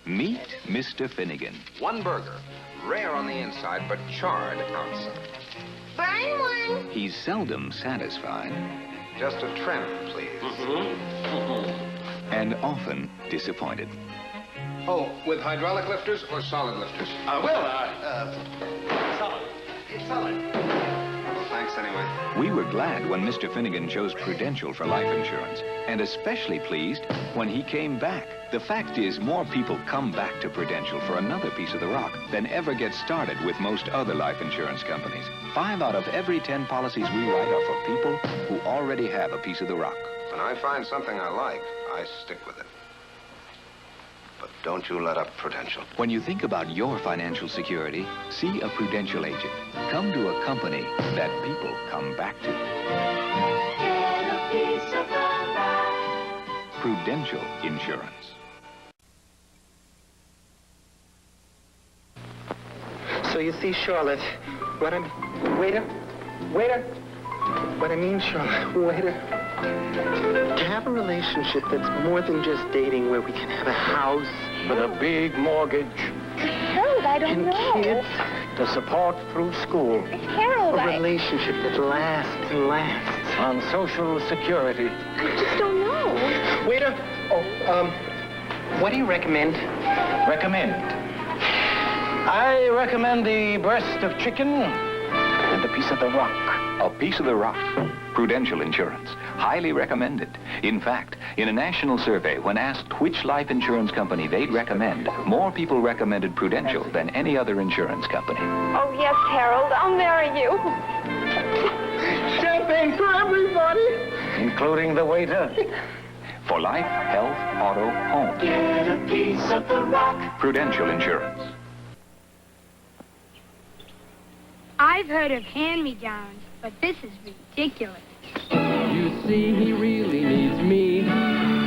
Meet Mr. Finnegan. One burger, rare on the inside, but charred outside. Burn one. He's seldom satisfied. Just a trim, please. And often disappointed. Oh, with hydraulic lifters or solid lifters? Solid. It's solid. Well, thanks anyway. We were glad when Mr. Finnegan chose Prudential for life insurance, and especially pleased when he came back. The fact is, more people come back to Prudential for another piece of the rock than ever get started with most other life insurance companies. 5 out of every 10 policies we write are for people who already have a piece of the rock. When I find something I like, I stick with it. But don't you let up Prudential. When you think about your financial security, see a Prudential agent. Come to a company that people come back to. Get a piece of the rock. Prudential Insurance. So you see, Charlotte, what I'm... Waiter? What I mean, Charlotte, waiter, to have a relationship that's more than just dating, where we can have a house with a big mortgage. Harold, I don't know. And kids to support through school. Harold, A relationship that lasts and lasts on Social Security. I just don't know. Waiter, what do you recommend? Recommend? I recommend the breast of chicken and a piece of the rock. A piece of the rock. Prudential Insurance. Highly recommended. In fact, in a national survey, when asked which life insurance company they'd recommend, more people recommended Prudential than any other insurance company. Oh, yes, Harold, I'll marry you. Champagne for everybody, including the waiter. For life, health, auto, home. Get a piece of the rock. Prudential Insurance. I've heard of hand-me-downs, but this is ridiculous. You see, he really needs me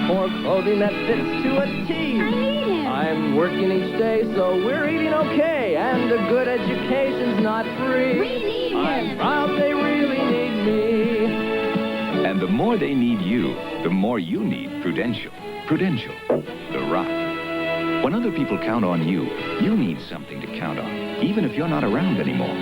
for clothing that fits to a T. I need him. I'm working each day, so we're eating okay, and a good education's not free. We need him. I'm proud they really need me. And the more they need you, the more you need Prudential. Prudential, the rock. When other people count on you, you need something to count on, even if you're not around anymore.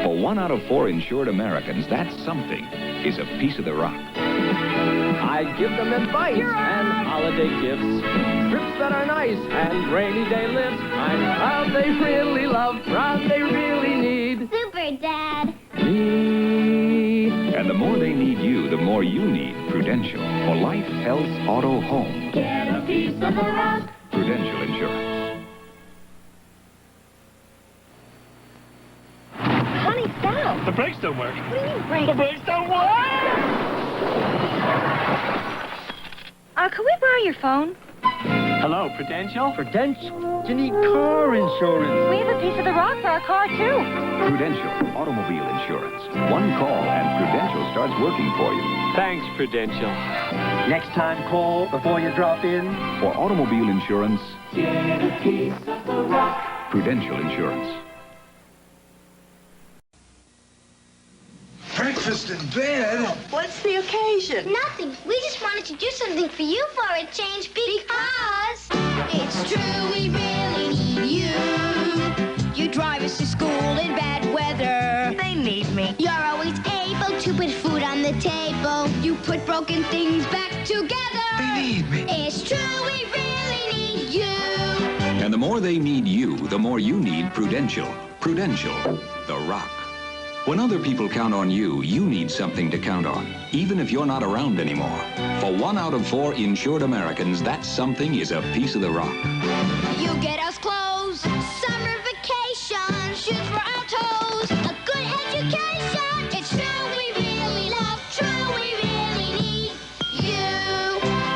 For 1 out of 4 insured Americans, that something is a piece of the rock. I give them advice and holiday gifts, trips that are nice and rainy day lifts. I'm proud they really love, proud they really need Super, Dad. me. And the more they need you, the more you need Prudential. For life, health, auto, home. Get a piece of the rock. Prudential Insurance. Honey, stop. The brakes don't work. What do you mean, break? The brakes don't work! Can we borrow your phone? Hello, Prudential? Prudential? You need car insurance. We have a piece of the rock for our car, too. Prudential Automobile Insurance. One call and Prudential starts working for you. Thanks, Prudential. Next time, call before you drop in. For automobile insurance, Get a piece of the rock. Prudential Insurance. Breakfast in bed? What's the occasion? Nothing. We just wanted to do something for you for a change because it's true, we really need you. You drive us to school in bad weather. They need me. You're always able to put food on the table. You put broken things back together. They need me. It's true, we really need you. And the more they need you, the more you need Prudential. Prudential, the rock. When other people count on you, you need something to count on, even if you're not around anymore. For 1 out of 4 insured Americans, that something is a piece of the rock. You get us clothes, summer vacation, shoes for our toes, a good education. It's true, we really love, true, we really need you.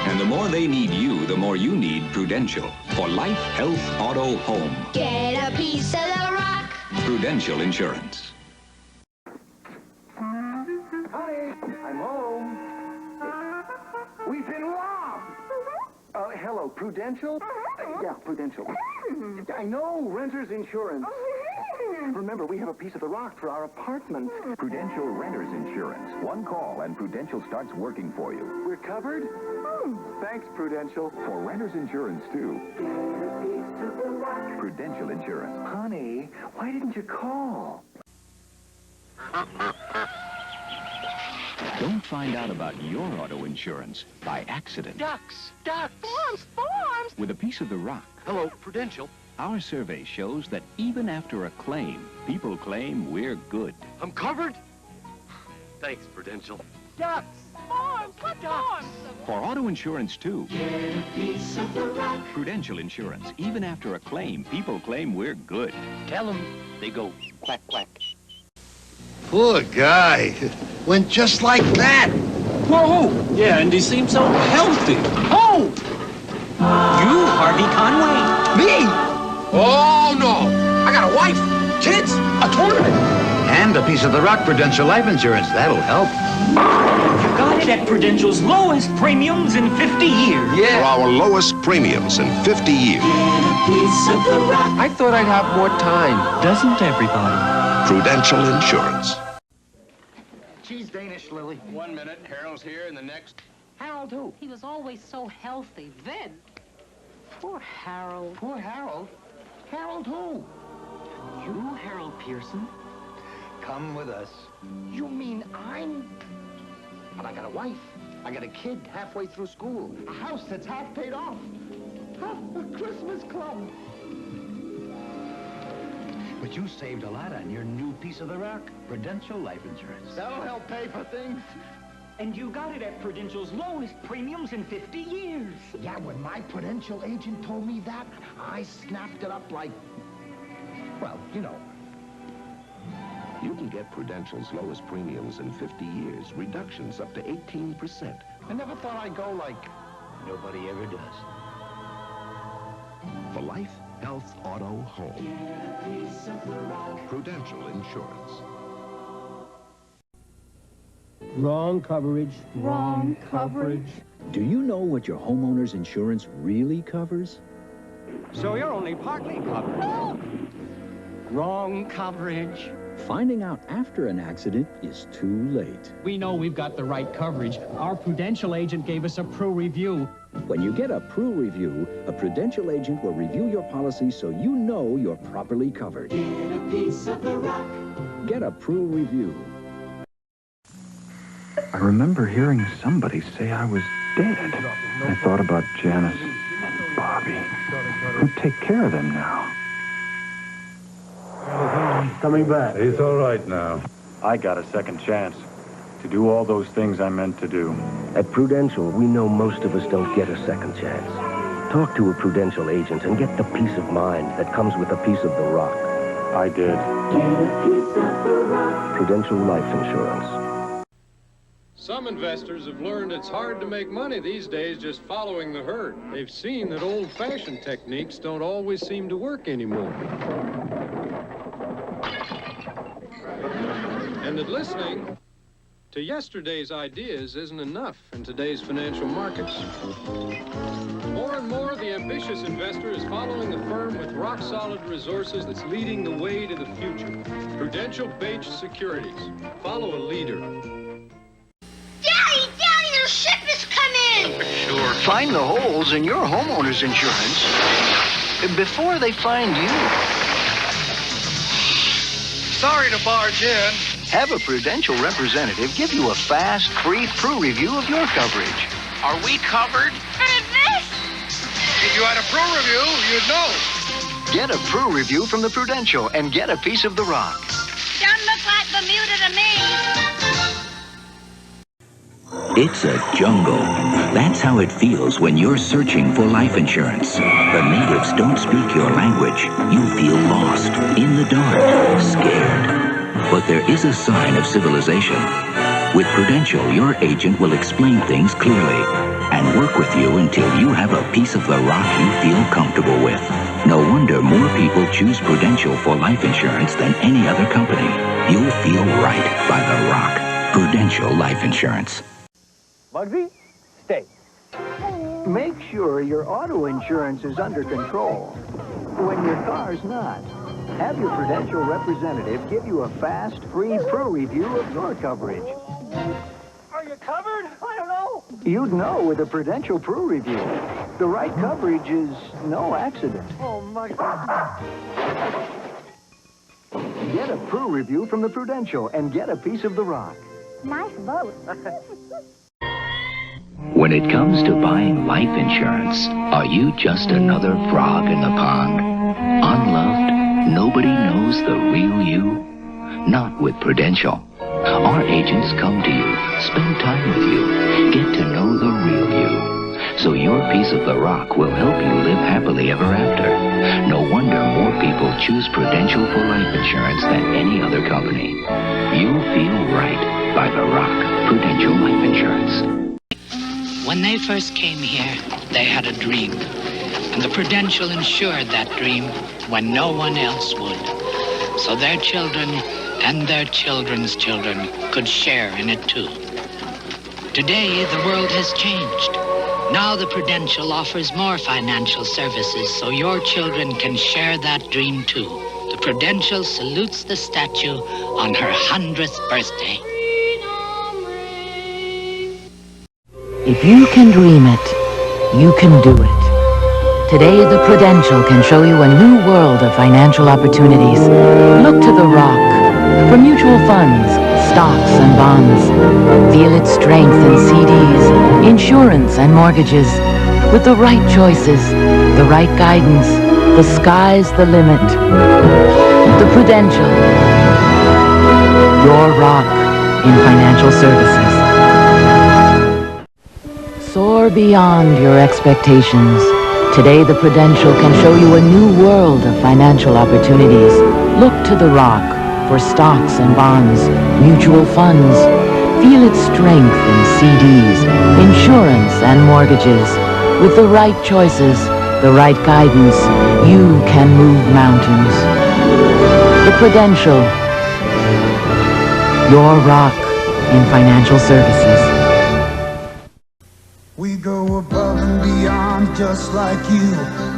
And the more they need you, the more you need Prudential. For life, health, auto, home. Get a piece of the rock. Prudential Insurance. I'm home. We've been robbed. Hello, Prudential? Yeah, Prudential. I know, renter's insurance. Remember, we have a piece of the rock for our apartment. Prudential Renters Insurance. One call and Prudential starts working for you. We're covered? Thanks, Prudential. For renters insurance, too. Prudential Insurance. Honey, why didn't you call? Don't find out about your auto insurance by accident. Ducks! Ducks! Forms! With a piece of the rock, Hello, Prudential. our survey shows that even after a claim, people claim we're good. I'm covered? Thanks, Prudential. Ducks! Forms! What forms? For auto insurance, too. Prudential Insurance. Even after a claim, people claim we're good. Tell them. They go quack, quack. Poor guy. Went just like that. Whoa! Yeah, and he seems so healthy. Oh! You, Harvey Conway. Me? Oh, no. I got a wife, kids, a tournament. And a piece of the rock Prudential Life Insurance. That'll help. You got it at Prudential's lowest premiums in 50 years. Yeah. For our lowest premiums in 50 years. I thought I'd have more time. Doesn't everybody? Prudential Insurance. She's Danish, Lily. 1 minute. Harold's here, and the next. Harold who? He was always so healthy. Then. Poor Harold. Poor Harold? Harold who? You, Harold Pearson? Come with us. You mean I'm... But I got a wife. I got a kid halfway through school. A house that's half paid off. A Christmas club. But you saved a lot on your new piece of the rock, Prudential Life Insurance. That'll help pay for things. And you got it at Prudential's lowest premiums in 50 years. Yeah, when my Prudential agent told me that, I snapped it up like... Well, you know. You can get Prudential's lowest premiums in 50 years. Reductions up to 18%. I never thought I'd go like nobody ever does. For life, health, auto, home. Prudential Insurance. Wrong coverage. Wrong coverage. Do you know what your homeowner's insurance really covers? So you're only partly covered. Wrong coverage. Finding out after an accident is too late. We know we've got the right coverage. Our Prudential agent gave us a pro review. When you get a Pru review, a Prudential agent will review your policy so you know you're properly covered. Get a piece of the rock. Get a Pru review. I remember hearing somebody say I was dead. I thought about Janice and Bobby. Who'd take care of them now? He's coming back. He's all right now. I got a second chance to do all those things I meant to do. At Prudential, we know most of us don't get a second chance. Talk to a Prudential agent and get the peace of mind that comes with a piece of the rock. I did. Get a piece of the rock. Prudential Life Insurance. Some investors have learned it's hard to make money these days just following the herd. They've seen that old-fashioned techniques don't always seem to work anymore. And that listening to yesterday's ideas isn't enough in today's financial markets. More and more, the ambitious investor is following a firm with rock-solid resources that's leading the way to the future. Prudential Beige Securities. Follow a leader. Daddy, their ship has come in! Sure. Find the holes in your homeowner's insurance before they find you. Sorry to barge in. Have a Prudential representative give you a fast, free Pru review of your coverage. Are we covered? And this? If you had a Pru review, you'd know. Get a Pru review from the Prudential and get a piece of the rock. Don't look like Bermuda to me. It's a jungle. That's how it feels when you're searching for life insurance. The natives don't speak your language. You feel lost, in the dark, scared. But there is a sign of civilization. With Prudential, your agent will explain things clearly and work with you until you have a piece of the rock you feel comfortable with. No wonder more people choose Prudential for life insurance than any other company. You'll feel right by the rock. Prudential Life Insurance. Bugsy, stay. Make sure your auto insurance is under control when your car's not. Have your Prudential representative give you a fast, free Pru review of your coverage. Are you covered? I don't know. You'd know with a Prudential Pru review. The right coverage is no accident. Oh, my God. Get a Pru review from the Prudential and get a piece of the rock. Nice boat. When it comes to buying life insurance, are you just another frog in the pond? Unloved? Nobody knows the real you? Not with Prudential. Our agents come to you, spend time with you, get to know the real you. So your piece of the rock will help you live happily ever after. No wonder more people choose Prudential for life insurance than any other company. You'll feel right by the Rock Prudential Life Insurance. When they first came here, they had a dream. And the Prudential insured that dream when no one else would. So their children and their children's children could share in it too. Today, the world has changed. Now the Prudential offers more financial services so your children can share that dream too. The Prudential salutes the statue on her 100th birthday. If you can dream it, you can do it. Today, the Prudential can show you a new world of financial opportunities. Look to the Rock for mutual funds, stocks and bonds. Feel its strength in CDs, insurance and mortgages. With the right choices, the right guidance, the sky's the limit. The Prudential, your rock in financial services. Soar beyond your expectations. Today, the Prudential can show you a new world of financial opportunities. Look to the Rock for stocks and bonds, mutual funds. Feel its strength in CDs, insurance and mortgages. With the right choices, the right guidance, you can move mountains. The Prudential, your rock in financial services. We go above and beyond just like you,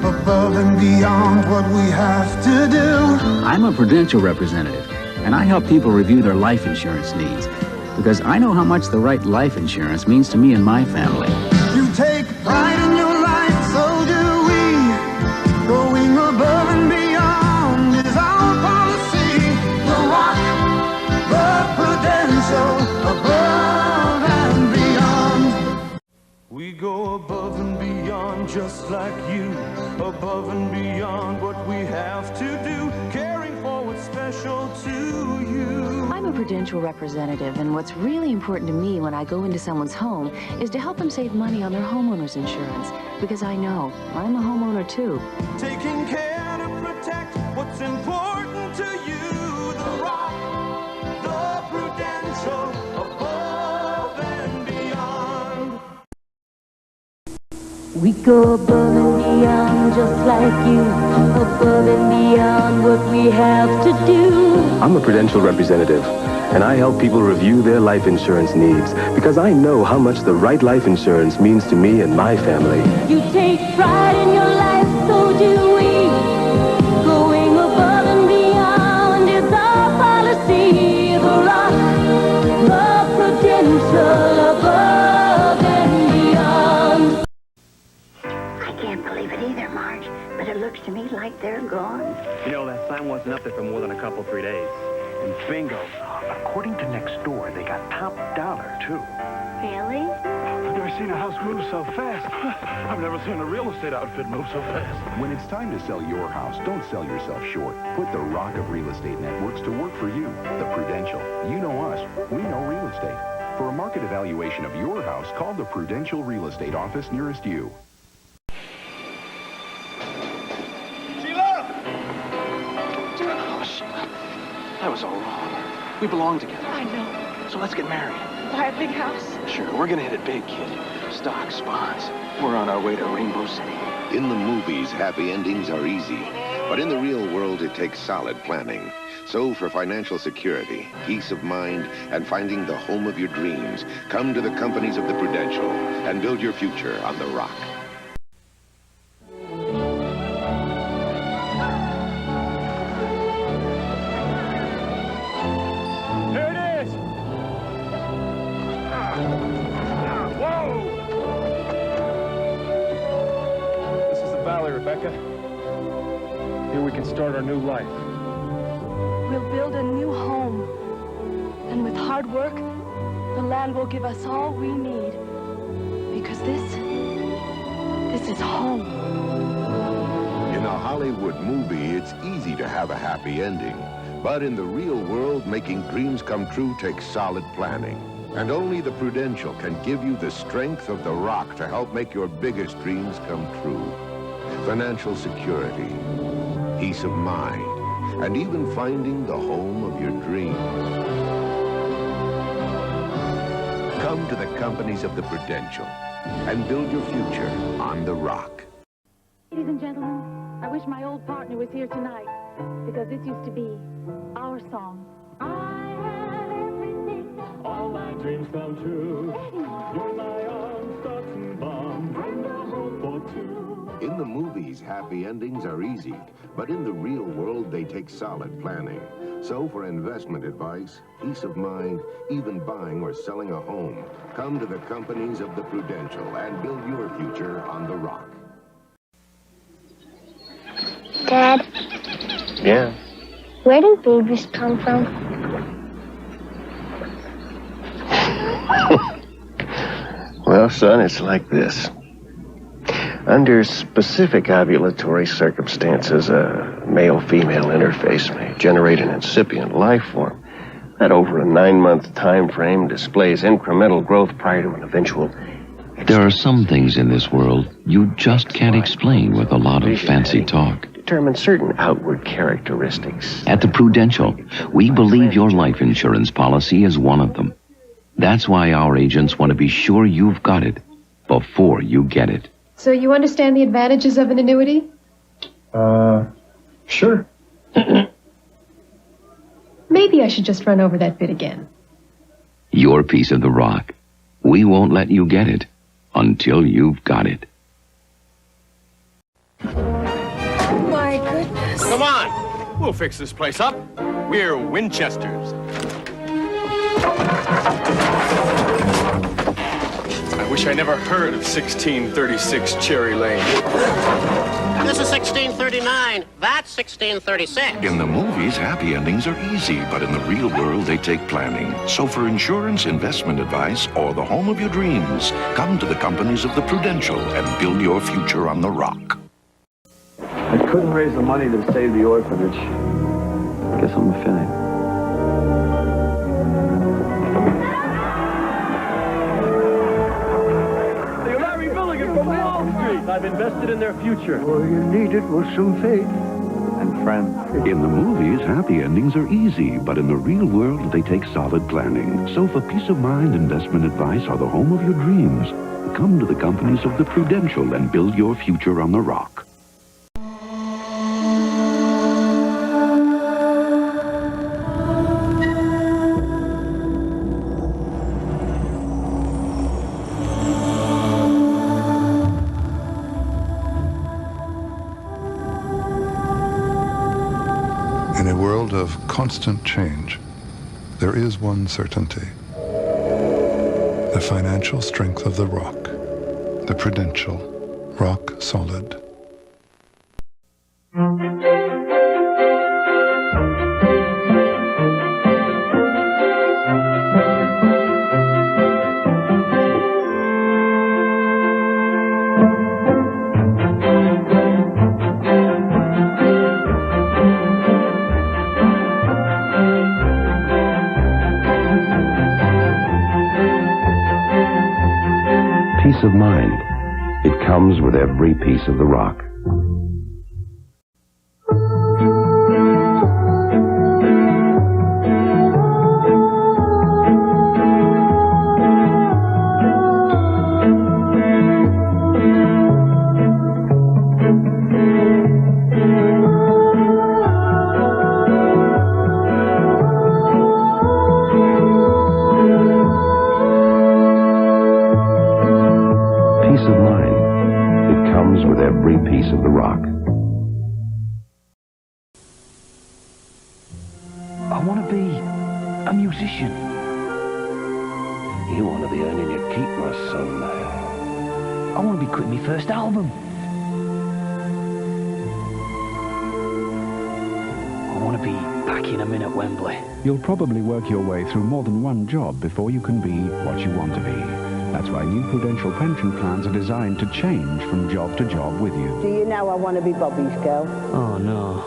above and beyond what we have to do. I'm a Prudential representative, and I help people review their life insurance needs because I know how much the right life insurance means to me and my family. You take pride in your life, so do we. Going above and beyond is our policy. The Rock, the Prudential, above and beyond. We go above and beyond just like you, above and beyond what we have to do, caring for what's special to you. I'm a Prudential representative, and what's really important to me when I go into someone's home is to help them save money on their homeowner's insurance, because I know I'm a homeowner too. Taking care to protect what's important to you. The Rock, the Prudential, above and beyond. We go above and beyond just like you, above and beyond what we have to do. I'm a Prudential representative, and I help people review their life insurance needs because I know how much the right life insurance means to me and my family. You take pride in your life, so do we. Going above and beyond is our policy. The Rock, the Prudential, above and beyond. I can't believe it either, Marge, but it looks to me like they're gone. You know, that sign wasn't up there for more than a couple, 3 days. And bingo. According to next door, they got top dollar, too. Really? I've never seen a house move so fast. I've never seen a real estate outfit move so fast. When it's time to sell your house, don't sell yourself short. Put the Rock of Real Estate Networks to work for you. The Prudential. You know us. We know real estate. For a market evaluation of your house, call the Prudential Real Estate office nearest you. That was all wrong. We belong together. I know. So let's get married. Buy a big house. Sure, we're gonna hit it big, kid. Stocks, bonds. We're on our way to Rainbow City. In the movies, happy endings are easy. But in the real world, it takes solid planning. So for financial security, peace of mind, and finding the home of your dreams, come to the companies of the Prudential and build your future on the Rock. Here we can start our new life. We'll build a new home. And with hard work, the land will give us all we need. Because this is home. In a Hollywood movie, it's easy to have a happy ending. But in the real world, making dreams come true takes solid planning. And only the Prudential can give you the strength of the rock to help make your biggest dreams come true. Financial security, peace of mind, and even finding the home of your dreams. Come to the companies of the Prudential and build your future on the rock. Ladies and gentlemen, I wish my old partner was here tonight, because this used to be our song. All my dreams come true. You're my arms, thoughts and bombs, and a hope for two. In the movies, happy endings are easy, but in the real world, they take solid planning. So for investment advice, peace of mind, even buying or selling a home, come to the companies of the Prudential and build your future on the rock. Dad, Yeah? where do babies come from? Well, son, it's like this. Under specific ovulatory circumstances, a male-female interface may generate an incipient life form that over a 9-month time frame displays incremental growth prior to an eventual... There are some things in this world you just can't explain with a lot of fancy talk. Determine certain outward characteristics. At the Prudential, we believe your life insurance policy is one of them. That's why our agents want to be sure you've got it before you get it. So you understand the advantages of an annuity? Sure. Maybe I should just run over that bit again. Your piece of the rock. We won't let you get it until you've got it. My goodness. Come on. We'll fix this place up. We're Winchesters. I wish I never heard of 1636 Cherry Lane. This is 1639. That's 1636. In the movies, happy endings are easy, but in the real world, they take planning. So for insurance, investment advice, or the home of your dreams, come to the companies of the Prudential and build your future on the rock. I couldn't raise the money to save the orphanage. Guess I'm a failure. I've invested in their future. All you needed was some faith and friends. In the movies, happy endings are easy, but in the real world, they take solid planning. So for peace of mind, investment advice, or the home of your dreams, come to the companies of the Prudential and build your future on the rock. In a world of constant change, there is one certainty. The financial strength of the rock. The Prudential. Rock solid. Peace of mind. It comes with every piece of the rock. Peace of mind. It comes with every piece of the rock. I want to be a musician. You want to be earning your keep, my son. I want to be quitting my first album. cracking them in at Wembley. You'll probably work your way through more than one job before you can be what you want to be. That's why new Prudential pension plans are designed to change from job to job with you. Do you know I want to be Bobby's girl? Oh, no.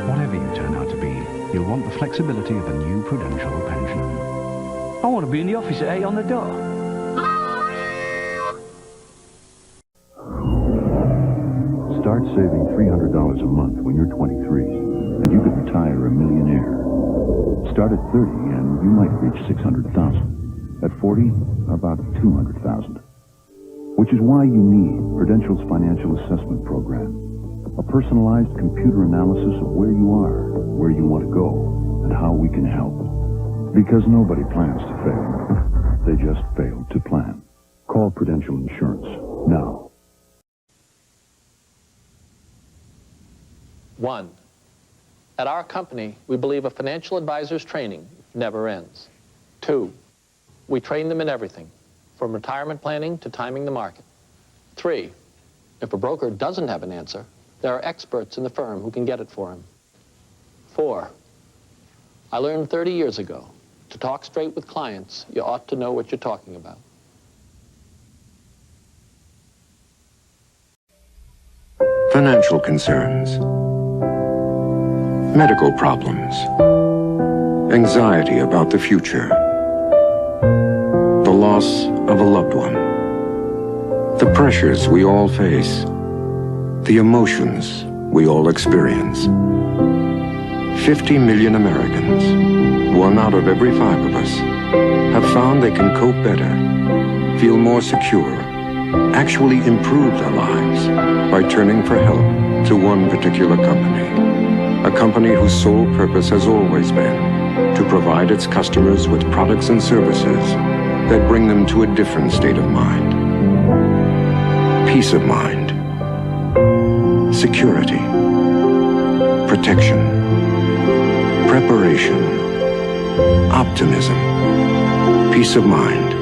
Whatever you turn out to be, you'll want the flexibility of a new Prudential pension. I want to be in the office at 8 on the dot. Start saving $300 a month when you're 23, and you could retire a millionaire. Start at 30, and you might reach $600,000. At 40, about $200,000. Which is why you need Prudential's Financial Assessment Program. A personalized computer analysis of where you are, where you want to go, and how we can help. Because nobody plans to fail. They just fail to plan. Call Prudential Insurance now. 1. At our company, we believe a financial advisor's training never ends. 2. We train them in everything, from retirement planning to timing the market. 3. If a broker doesn't have an answer, there are experts in the firm who can get it for him. 4. I learned 30 years ago, to talk straight with clients, you ought to know what you're talking about. Financial concerns, medical problems, anxiety about the future, the loss of a loved one, the pressures we all face, the emotions we all experience. 50 million Americans, 1 out of every 5 of us, have found they can cope better, feel more secure, actually improve their lives by turning for help to one particular company. A company whose sole purpose has always been to provide its customers with products and services that bring them to a different state of mind. Peace of mind, security, protection, preparation, optimism, peace of mind.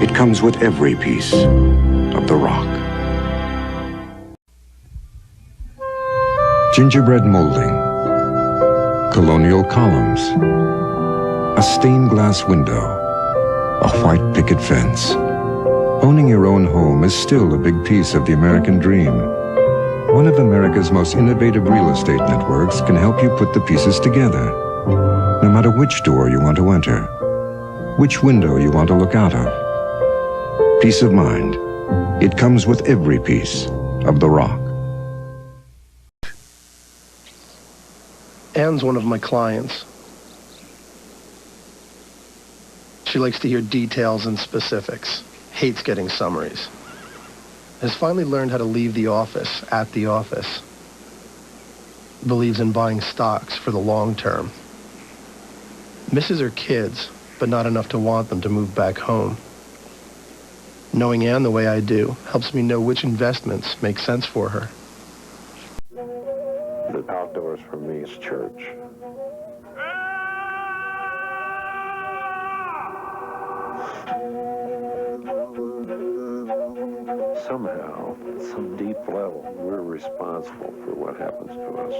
It comes with every piece of the rock. Gingerbread molding, colonial columns, a stained glass window, a white picket fence. Owning your own home is still a big piece of the American dream. One of America's most innovative real estate networks can help you put the pieces together. No matter which door you want to enter, which window you want to look out of. Peace of mind. It comes with every piece of the rock. Anne's one of my clients. She likes to hear details and specifics, hates getting summaries. Has finally learned how to leave the office at the office. Believes in buying stocks for the long term. Misses her kids, but not enough to want them to move back home. Knowing Anne the way I do helps me know which investments make sense for her. The outdoors for me is church. Somehow, at some deep level, we're responsible for what happens to us.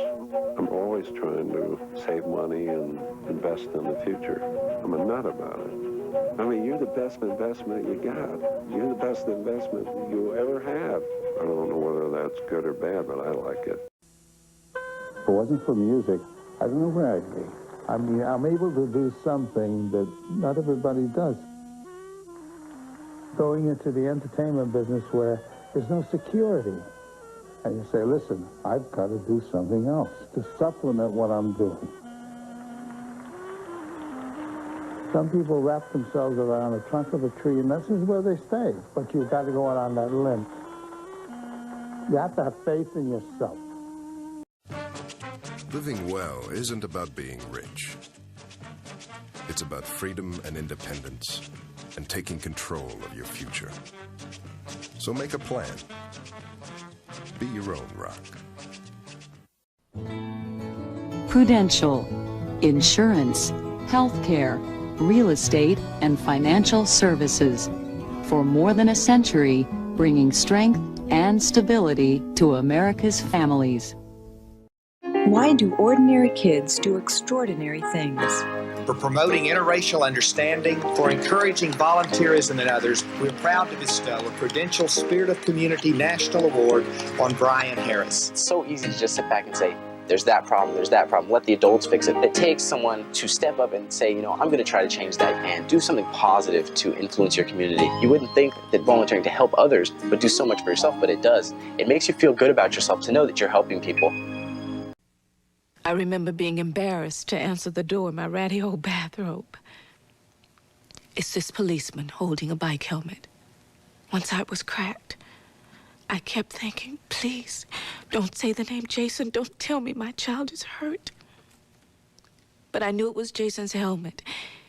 I'm always trying to save money and invest in the future. I'm a nut about it. I mean, you're the best investment you got. You're the best investment you'll ever have. I don't know whether that's good or bad, but I like it. If it wasn't for music, I don't know where I'd be. I mean, I'm able to do something that not everybody does. Going into the entertainment business where there's no security. And you say, listen, I've got to do something else to supplement what I'm doing. Some people wrap themselves around the trunk of a tree, and this is where they stay. But you've got to go out on that limb. You have to have faith in yourself. Living well isn't about being rich. It's about freedom and independence and taking control of your future. So make a plan. Be your own rock. Prudential. Insurance, healthcare, real estate, and financial services. For more than a century, bringing strength and stability to America's families. Why do ordinary kids do extraordinary things? For promoting interracial understanding, for encouraging volunteerism in others, we're proud to bestow a Prudential Spirit of Community National Award on Brian Harris. It's so easy to just sit back and say, there's that problem, let the adults fix it. It takes someone to step up and say, I'm going to try to change that and do something positive to influence your community. You wouldn't think that volunteering to help others would do so much for yourself, but it does. It makes you feel good about yourself to know that you're helping people. I remember being embarrassed to answer the door in my ratty old bathrobe. It's this policeman holding a bike helmet. One side was cracked. I kept thinking, please, don't say the name Jason. Don't tell me my child is hurt. But I knew it was Jason's helmet.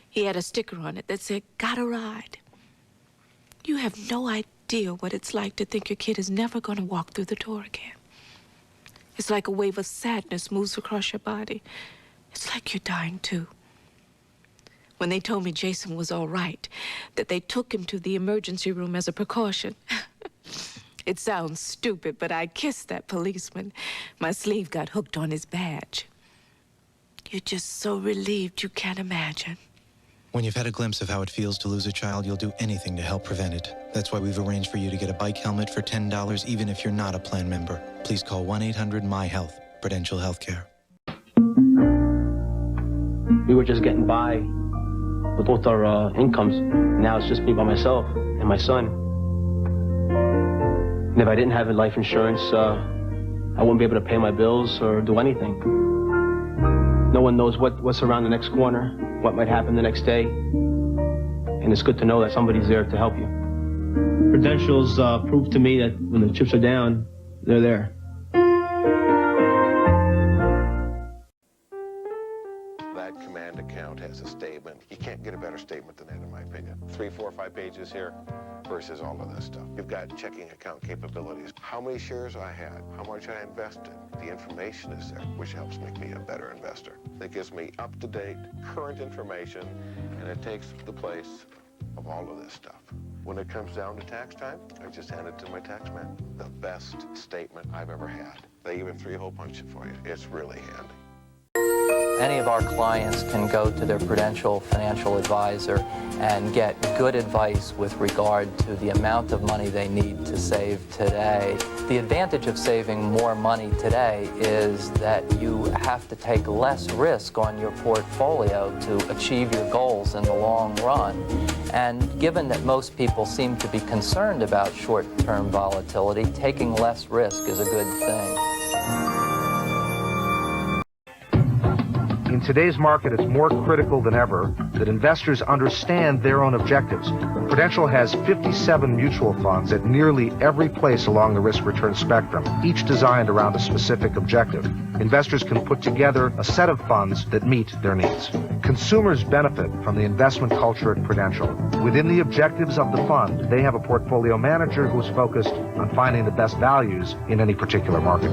He had a sticker on it that said, "Got a ride." You have no idea what it's like to think your kid is never going to walk through the door again. It's like a wave of sadness moves across your body. It's like you're dying too. When they told me Jason was all right, that they took him to the emergency room as a precaution. It sounds stupid, but I kissed that policeman. My sleeve got hooked on his badge. You're just so relieved you can't imagine. When you've had a glimpse of how it feels to lose a child, you'll do anything to help prevent it. That's why we've arranged for you to get a bike helmet for $10, even if you're not a plan member. Please call 1-800-MY-HEALTH, Prudential Healthcare. We were just getting by with both our incomes. Now it's just me by myself and my son. And if I didn't have a life insurance, I wouldn't be able to pay my bills or do anything. No one knows what's around the next corner, what might happen the next day. And it's good to know that somebody's there to help you. Prudential's proved to me that when the chips are down, they're there. That command account has a statement. You can't get a better statement than that, in my opinion. 3, 4, 5 pages here versus all of this stuff. You've got checking account capabilities. How many shares I had, how much I invested. The information is there, which helps make me a better investor. That gives me up-to-date, current information, and it takes the place of all of this stuff. When it comes down to tax time, I just hand it to my tax man. The best statement I've ever had. They even 3-hole punch it for you. It's really handy. Any of our clients can go to their Prudential financial advisor and get good advice with regard to the amount of money they need to save today. The advantage of saving more money today is that you have to take less risk on your portfolio to achieve your goals in the long run. And given that most people seem to be concerned about short-term volatility, taking less risk is a good thing. In today's market, it's more critical than ever that investors understand their own objectives. Prudential has 57 mutual funds at nearly every place along the risk-return spectrum, each designed around a specific objective. Investors can put together a set of funds that meet their needs. Consumers benefit from the investment culture at Prudential. Within the objectives of the fund, they have a portfolio manager who's focused on finding the best values in any particular market.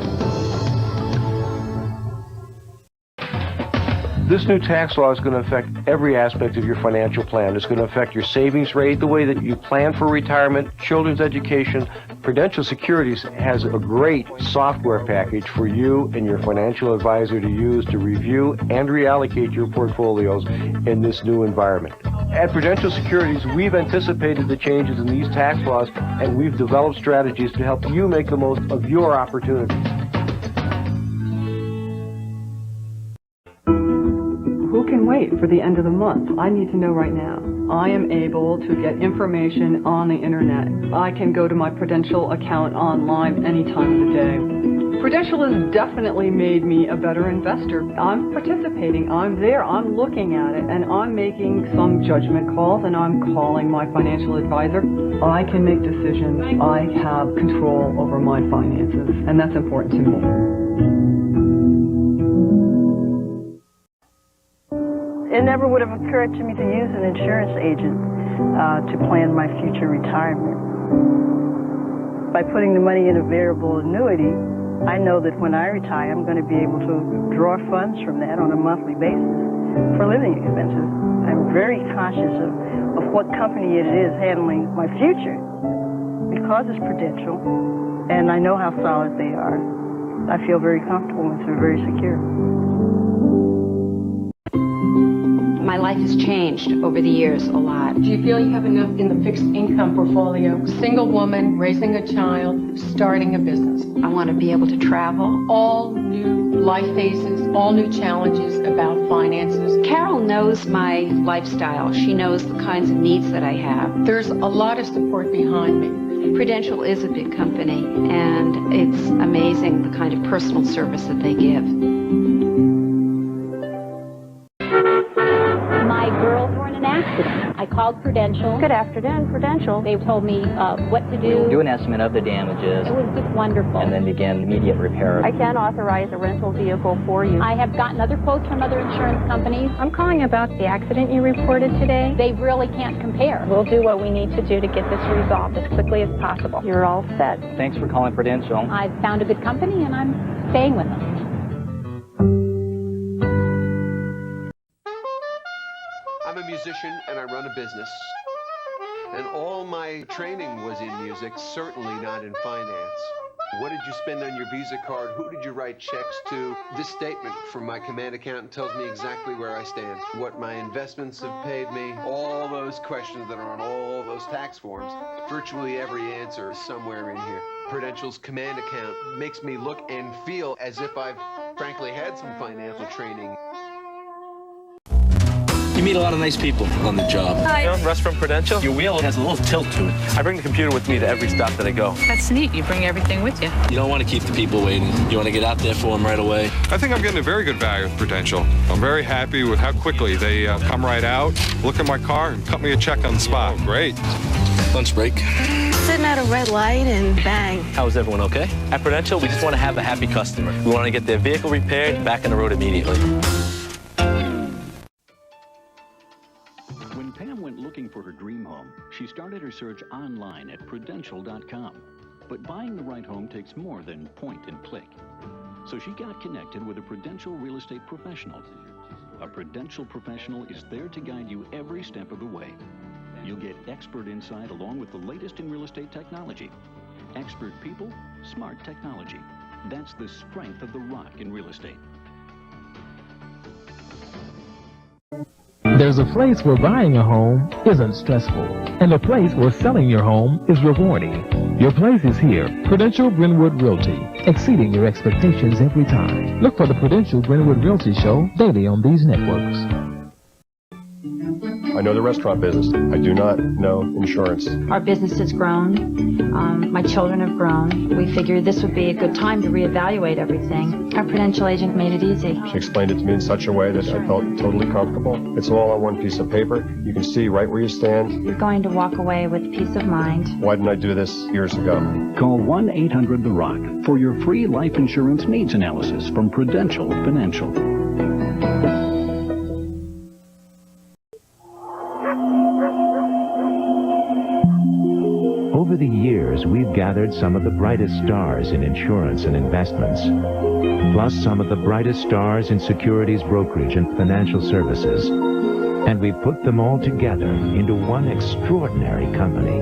This new tax law is going to affect every aspect of your financial plan. It's going to affect your savings rate, the way that you plan for retirement, children's education. Prudential Securities has a great software package for you and your financial advisor to use to review and reallocate your portfolios in this new environment. At Prudential Securities, we've anticipated the changes in these tax laws, and we've developed strategies to help you make the most of your opportunities. Who can wait for the end of the month? I need to know right now. I am able to get information on the internet. I can go to my Prudential account online any time of the day. Prudential has definitely made me a better investor. I'm participating, I'm there, I'm looking at it, and I'm making some judgment calls, and I'm calling my financial advisor. I can make decisions. I have control over my finances, and that's important to me. It never would have occurred to me to use an insurance agent to plan my future retirement. By putting the money in a variable annuity, I know that when I retire, I'm going to be able to draw funds from that on a monthly basis for living expenses. I'm very conscious of what company it is handling my future because it's Prudential, and I know how solid they are. I feel very comfortable and feel very secure. My life has changed over the years a lot. Do you feel you have enough in the fixed income portfolio? Single woman, raising a child, starting a business. I want to be able to travel. All new life phases, all new challenges about finances. Carol knows my lifestyle. She knows the kinds of needs that I have. There's a lot of support behind me. Prudential is a big company, and it's amazing the kind of personal service that they give. My girls were in an accident. I called Prudential. Good afternoon, Prudential. They told me what to do. Do an estimate of the damages. It was just wonderful. And then begin immediate repair. I can authorize a rental vehicle for you. I have gotten other quotes from other insurance companies. I'm calling about the accident you reported today. They really can't compare. We'll do what we need to do to get this resolved as quickly as possible. You're all set. Thanks for calling Prudential. I've found a good company and I'm staying with them. I'm a musician and I run a business. And all my training was in music, certainly not in finance. What did you spend on your Visa card? Who did you write checks to? This statement from my command accountant tells me exactly where I stand, what my investments have paid me, all those questions that are on all those tax forms. Virtually every answer is somewhere in here. Prudential's command account makes me look and feel as if I've frankly had some financial training. You meet a lot of nice people on the job. Hi. You know, Russ from Prudential, your wheel has a little tilt to it. I bring the computer with me to every stop that I go. That's neat. You bring everything with you. You don't want to keep the people waiting. You want to get out there for them right away. I think I'm getting a very good value with Prudential. I'm very happy with how quickly they come right out, look at my car, and cut me a check on the spot. Great. Lunch break. Sitting at a red light and bang. How is everyone okay? At Prudential, we just want to have a happy customer. We want to get their vehicle repaired and back on the road immediately. When Pam went looking for her dream home, she started her search online at Prudential.com. But buying the right home takes more than point and click. So she got connected with a Prudential real estate professional. A Prudential professional is there to guide you every step of the way. You'll get expert insight along with the latest in real estate technology. Expert people, smart technology. That's the strength of the Rock in real estate. There's a place where buying a home isn't stressful, and a place where selling your home is rewarding. Your place is here, Prudential Brentwood Realty, exceeding your expectations every time. Look for the Prudential Brentwood Realty Show daily on these networks. I know the restaurant business. I do not know insurance. Our business has grown. My children have grown. We figured this would be a good time to reevaluate everything. Our Prudential agent made it easy. She explained it to me in such a way that I felt totally comfortable. It's all on one piece of paper. You can see right where you stand. You're going to walk away with peace of mind. Why didn't I do this years ago? Call 1-800-THE-ROCK for your free life insurance needs analysis from Prudential Financial. Over the years, we've gathered some of the brightest stars in insurance and investments, plus some of the brightest stars in securities brokerage and financial services, and we've put them all together into one extraordinary company.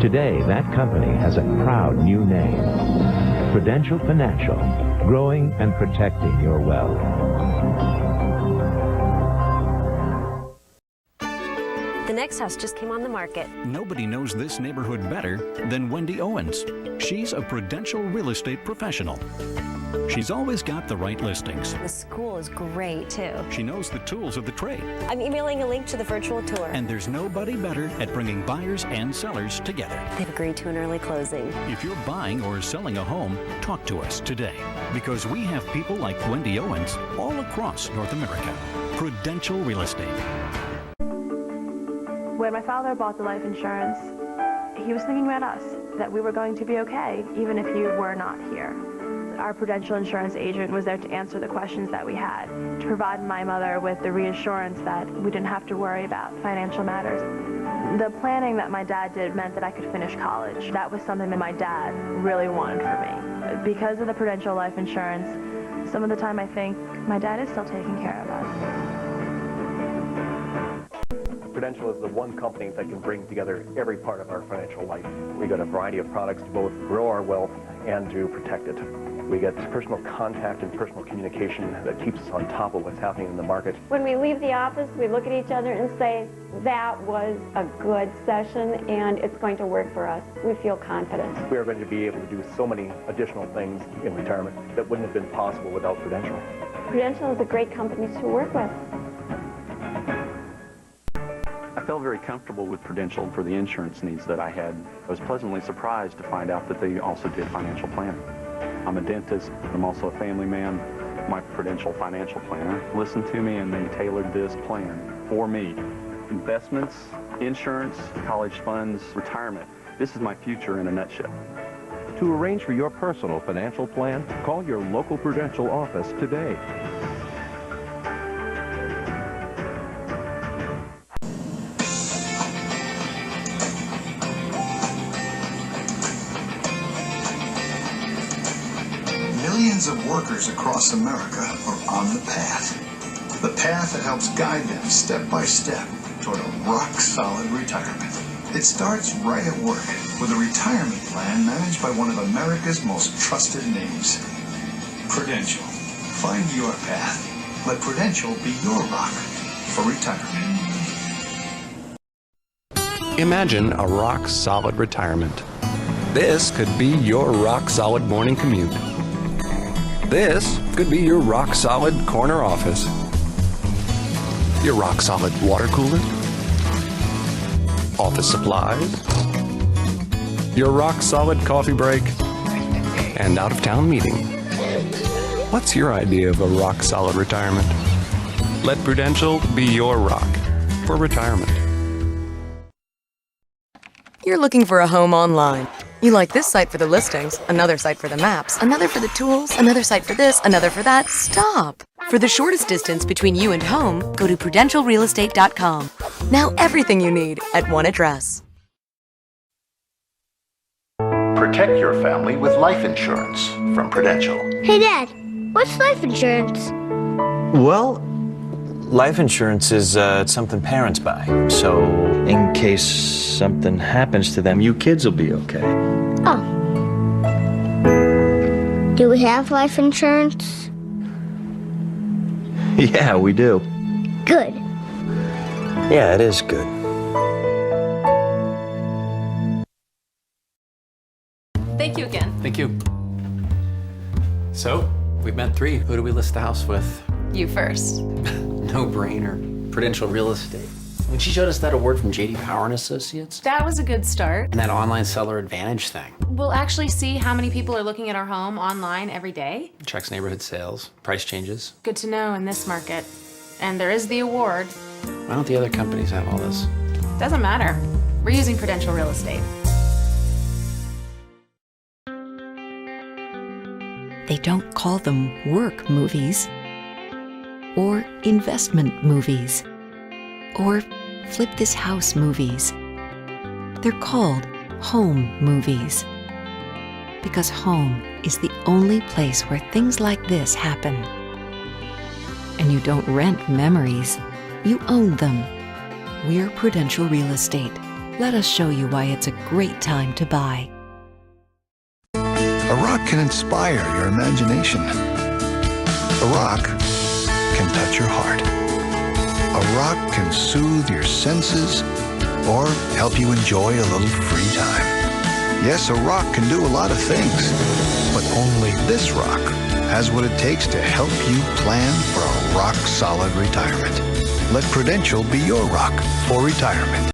Today, that company has a proud new name, Prudential Financial, growing and protecting your wealth. The next house just came on the market. Nobody knows this neighborhood better than Wendy Owens. She's a Prudential real estate professional. She's always got the right listings. The school is great, too. She knows the tools of the trade. I'm emailing a link to the virtual tour. And there's nobody better at bringing buyers and sellers together. They've agreed to an early closing. If you're buying or selling a home, talk to us today. Because we have people like Wendy Owens all across North America. Prudential Real Estate. When my father bought the life insurance, he was thinking about us, that we were going to be okay, even if he were not here. Our Prudential insurance agent was there to answer the questions that we had, to provide my mother with the reassurance that we didn't have to worry about financial matters. The planning that my dad did meant that I could finish college. That was something that my dad really wanted for me. Because of the Prudential life insurance, some of the time I think my dad is still taking care of us. Prudential is the one company that can bring together every part of our financial life. We've got a variety of products to both grow our wealth and to protect it. We get personal contact and personal communication that keeps us on top of what's happening in the market. When we leave the office, we look at each other and say, that was a good session and it's going to work for us. We feel confident. We are going to be able to do so many additional things in retirement that wouldn't have been possible without Prudential. Prudential is a great company to work with. I felt very comfortable with Prudential for the insurance needs that I had. I was pleasantly surprised to find out that they also did financial planning. I'm a dentist. I'm also a family man. My Prudential financial planner listened to me and they tailored this plan for me. Investments, insurance, college funds, retirement. This is my future in a nutshell. To arrange for your personal financial plan, call your local Prudential office today. Millions of workers across America are on the path that helps guide them step by step toward a rock-solid retirement. It starts right at work with a retirement plan managed by one of America's most trusted names, Prudential. Find your path. Let Prudential be your rock for retirement. Imagine a rock-solid retirement. This could be your rock-solid morning commute. This could be your rock-solid corner office. Your rock-solid water cooler. Office supplies. Your rock-solid coffee break. And out-of-town meeting. What's your idea of a rock-solid retirement? Let Prudential be your rock for retirement. You're looking for a home online. You like this site for the listings, another site for the maps, another for the tools, another site for this, another for that. Stop! For the shortest distance between you and home, go to PrudentialRealEstate.com. Now everything you need at one address. Protect your family with life insurance from Prudential. Hey Dad, what's life insurance? Well, life insurance is something parents buy. So in case something happens to them, you kids will be okay. Oh. Do we have life insurance? Yeah, we do. Good. Yeah, it is good. Thank you again. Thank you. So, we've met 3. Who do we list the house with? You first. No brainer. Prudential Real Estate. When she showed us that award from J.D. Power and Associates. That was a good start. And that online seller advantage thing. We'll actually see how many people are looking at our home online every day. Tracks neighborhood sales, price changes. Good to know in this market. And there is the award. Why don't the other companies have all this? Doesn't matter. We're using Prudential Real Estate. They don't call them work movies, or investment movies, or flip this house movies. They're called home movies, because home is the only place where things like this happen. And you don't rent memories, you own them. We're Prudential Real Estate. Let us show you why it's a great time to buy. A rock can inspire your imagination. A rock can touch your heart. A rock can soothe your senses or help you enjoy a little free time. Yes, a rock can do a lot of things, but only this rock has what it takes to help you plan for a rock-solid retirement. Let Prudential be your rock for retirement.